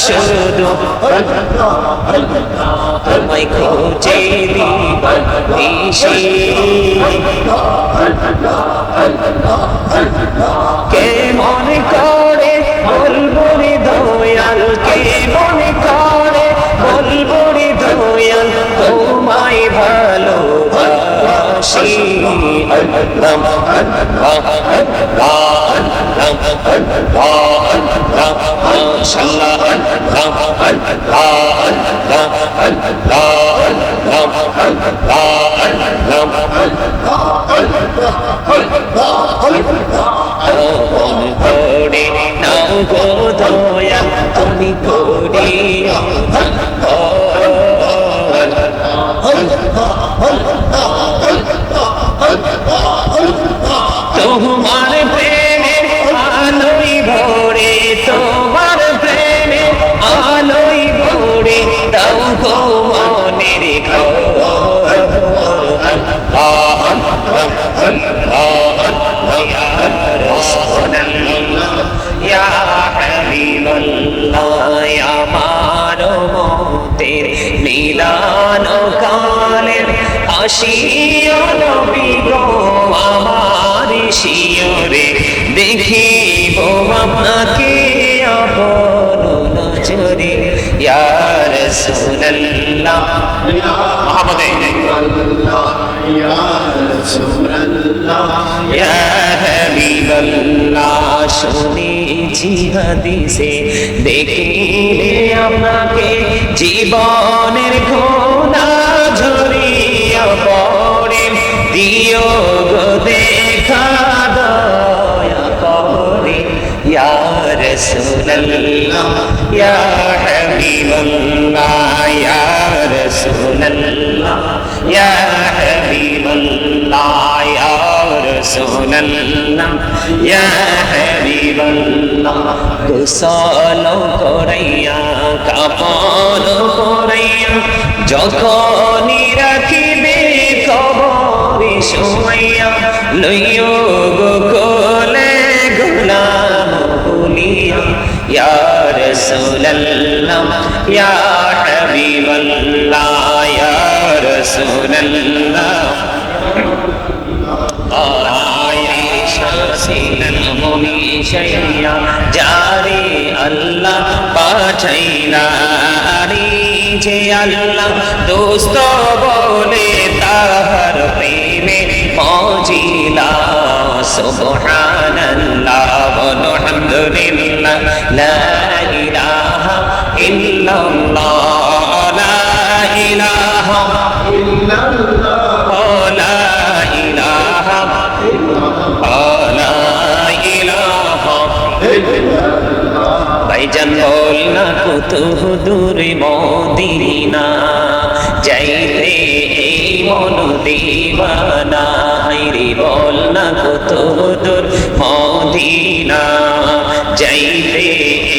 শুধু তোমায় খুঁজে দিবানিশি কে মনে করে বলবো রে দয়াল, কে মনে করে বলবো রে দয়াল, তোমায় ভালোবাসি। করে নাও গো দয়াল তুমি করিও তোমার প্রেমে আলোই ভরে, তোমার প্রেমে আলোই ভরে দাও গো মনের ইয়া হাবিবাল্লাহ, আমার মতের মিলান কালের আসিও নবী গো আমার শিয়রে দেখিব আপনাকে আপন নজরে। ইয়া রাসূলুল্লাহ মুহাম্মদে ইয়া রাসূলুল্লাহ ইয়া হাবিবাল্লাহ, শুনেছি হাদিসে দেখিলে আপনাকে জীবনের ঘোনা ঝরিয়া পড়ে, দিও গো দেখা দয়া করে। ইয়া রাসূলুল্লাহ ইয়া হাবিবাল্লাহ ইয়া রাসূলুল্লাহ ইয়া হাবিবাল্লাহ ইয়া রাসূলুল্লাহ ইয়া হাবিবাল্লাহ, গোসল করাইয়া কাফন পরাইয়া যখনই রাখিবে কবরে শোয়াইয়া, লইও গো কোলে গোলাম বলিয়া। ইয়া রাসূলুল্লাহ ইয়া হাবিবাল্লাহ ইয়া রাসূলুল্লাহ যারে আল্লাহ পাঠাইলা রে যে আল্লাহ দোস্ত বলে তাহার প্রেমে মজিলা। সুবহানাল্লাহ ওয়ালহামদুলিল্লাহ লা ইলাহা ইল্লাল্লাহ লা ইলাহা ইল্লাল্লাহ লা ইলাহা ভাইজান বল না কত দূরে মদিনা যাইতে এই মন দিবানা, রে বল না কত দূর মদিনা যাইতে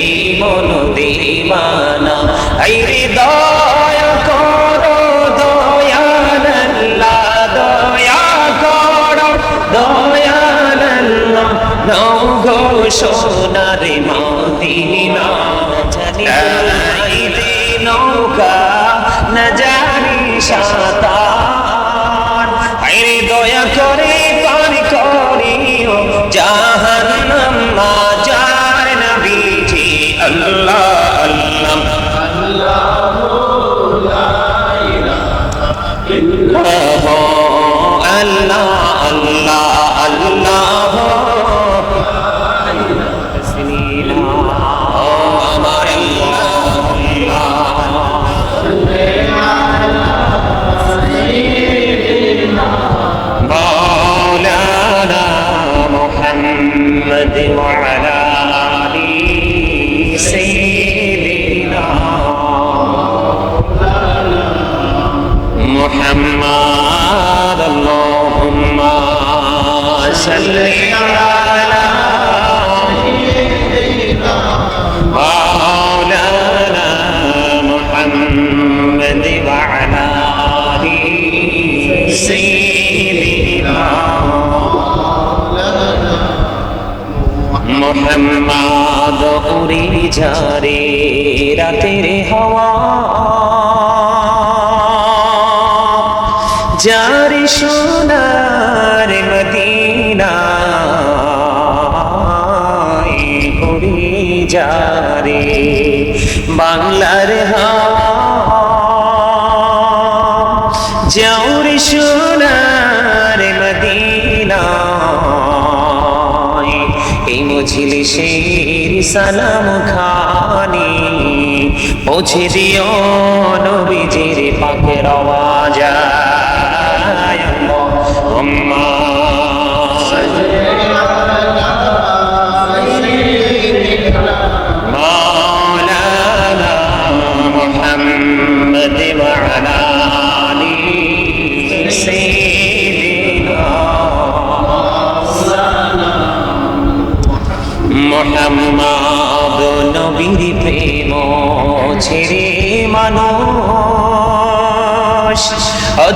এই মন দিবানা। রে দয়া করো দয়াল আল্লাহ, দয়া করো দয়াল আল্লাহ, নাও গো সোনার মদিনা। জানিলে নৌকা না জানি সাঁতার, আরে দয়া করে পার করিও জাহান্নাম মাজার নবীজি। আল্লাহ আল্লাহ আল্লাহ আল্লাহ আল্লাহ محمد وعلى آل سيدنا محمد اللهم صل على مولانا محمد وعلى آل سيدنا মোহাম্মদ উড়ে যারে রাতের হাওয়া যার সোনার মদিনায় উড়ে যারে বাংলার হাওয়া যার সোনার মদিনায় এই মজলিসের সালাম খানি পৌঁছে দিও নবীজির পাকের আওয়াজ আল্লাহুম্মা মাওলানা মুহাম্মদ ওয়া আলা আলি সাইয়্যিদিনা মুহাম্মদ নবীর প্রেম ছেড়ে মানুষ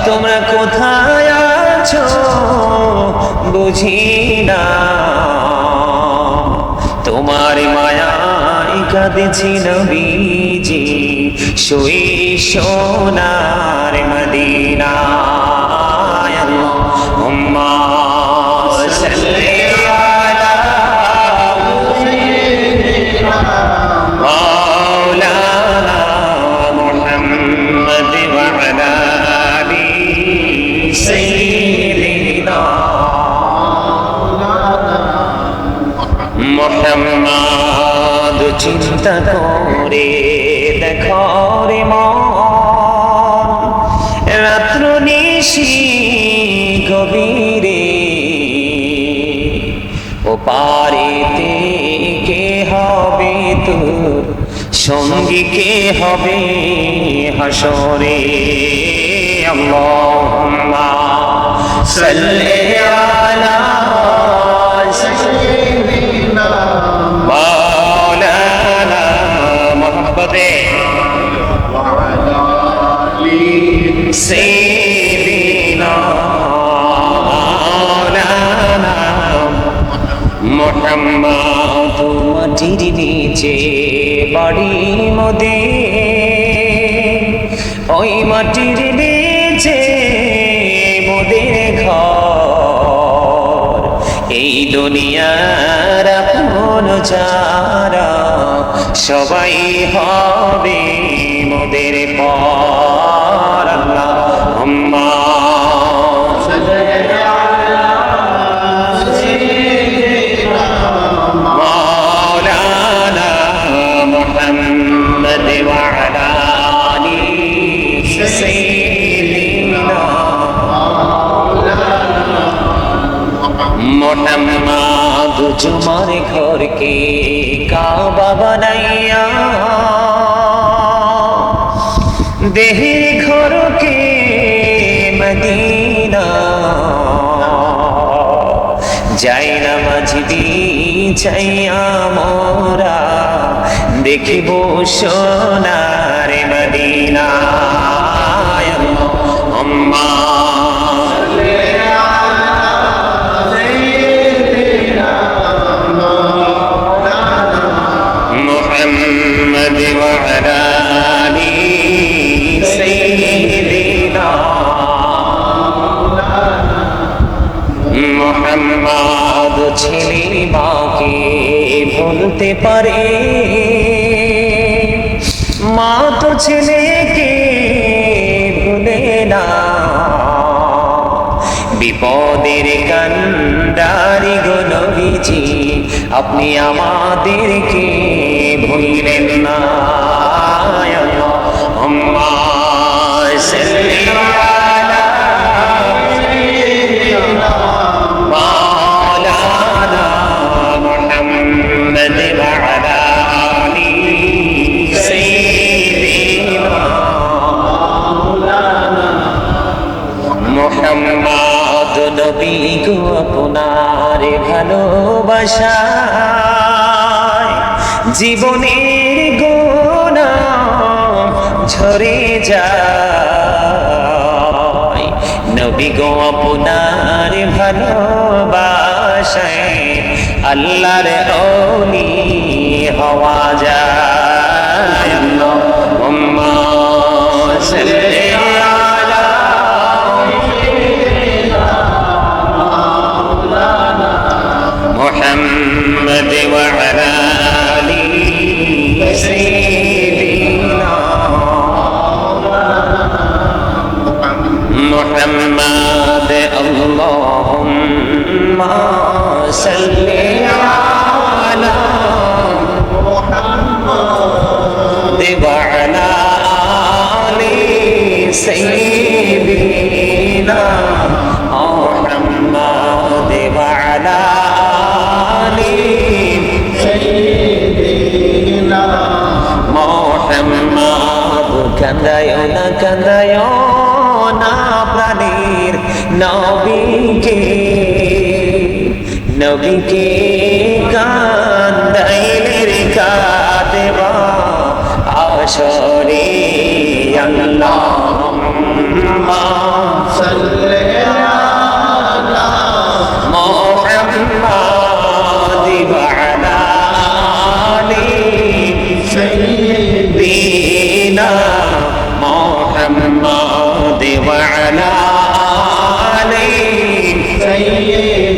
তোমরা কোথায় আছো বুঝি না তোমার মায়ায় কাঁদেছি নবীজি শুই সোনার মদিনায় আল্লাহুম্মা সাল্লি আলা মাওলানা মুহাম্মদ ওয়া আলা আলি সাইয়্যিদিনা মুহাম্মদ চিন্তা করে দেখো রে মন রাত্র নিশি গভীরে ও পারেতে কে হবে তোর সঙ্গী কে হবে হাসরে আল্লাহুম্মা সাল্লি আলা সাইয়্যিদিনা মাওলানা মুহাম্মদ ওয়া আলা আলি সাইয়্যিদিনা মাওলানা মুহাম্মদ মাটির নিচে বাড়ি মোদের ওই মাটির নিচে মোদের ঘর এই দুনিয়ার আপন যারা সবাই হবে মোদের পর আল্লাহুম্মা মাওলানা মুহাম্মদ ওয়া আলা আলি সাইয়্যিদিনা মুহাম্মদ তোমার ঘরকে কাবা বানাইয়া দেহের ঘরকে মদিনা যাই না মাঝবি চাইয়া মোরা দেখিব সোনার মদিনা আল্লাহুম্মা মুহাম্মদ ওয়া আলা আলি সাইয়্যিদিনা মুহাম্মদ ছেলে মাকে ভুলতে পারে মা তো ছেলেকে ভুলে না বিপদের কান্ডারি গো নবীজি আপনি আমাদেরকে ভুললেন না আল্লাহুম্মা সাল্লি আলা মাওলানা মুহাম্মদ ওয়া আলা আলি সাইয়্যিদিনা মুহাম্মদ নবী গো আপনার ভালোবাসায় জীবনের গোনা ঝরে যায় নবী গো আপনার ভালোবাসায় আল্লাহর ওলি হওয়া যায়। আল্লাহুম্মা সাল্লি আলা মুহাম্মদ ওয়া আলা আলি সাইয়্যিদিনা মুহাম্মদ। আল্লাহুম্মা সাল্লি আলা মুহাম্মদ ওয়া আলা আলি সাইয়্যিদিনা মুহাম্মদ ওয়া আলা আলি সাইয়্যিদিনা মুহাম্মদ। কান্দায়ো না প্রাণীর নবীকে, নবীকে কান্দাইলে রে কাঁদবা আসরে। আল্লাহুম্মা সাল্লি আলা মুহাম্মাদ ওয়া আলা আলি সাইয়্যিদিনা মুহাম্মাদ ওয়া আলা আলি সাইয়্যিদিনা।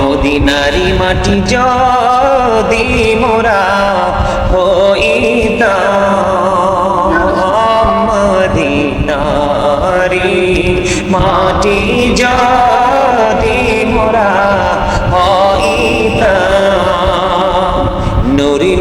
মদিনারি মাটি যদি মোরা হইতাম, মদিনারি মাটি যদি মোরা হইতাম, নুরি